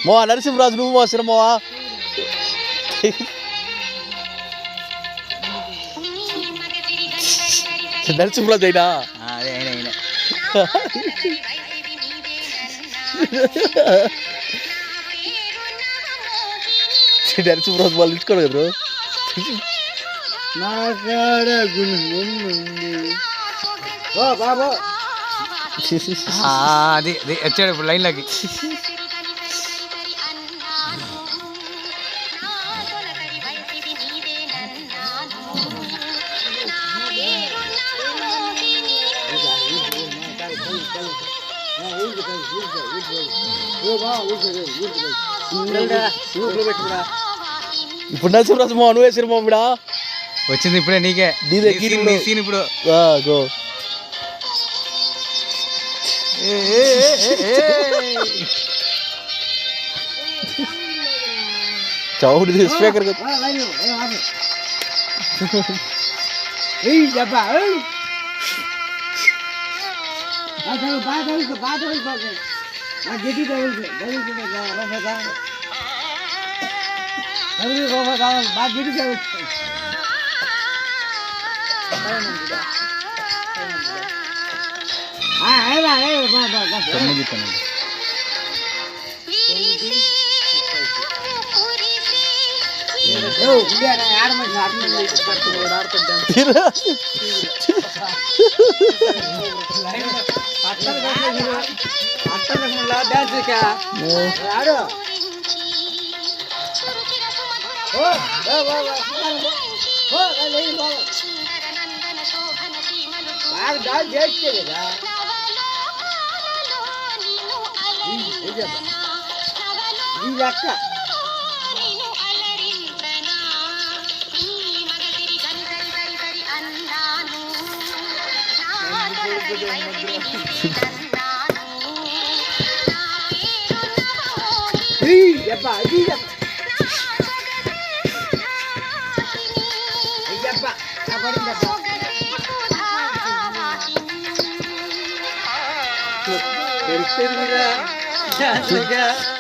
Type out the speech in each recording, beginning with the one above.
మో నరసింహరాజు నువ్వు సినిమావా నరసింహరాజు అయినా నరసింహరాజు వాళ్ళు ఇచ్చుకోడు కదా అది వచ్చాడు ఇప్పుడు లైన్లోకి. ఇప్పుడు నరసింహరాజు మో నువ్వే సినిమా ఇప్పుడా వచ్చింది ఇప్పుడే నీకే సీన్ ఇప్పుడు గో చౌడి స్పీకర్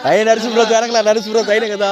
అయిన నరసింహరాజు అనగల నరసింహరాజు అయినా కదా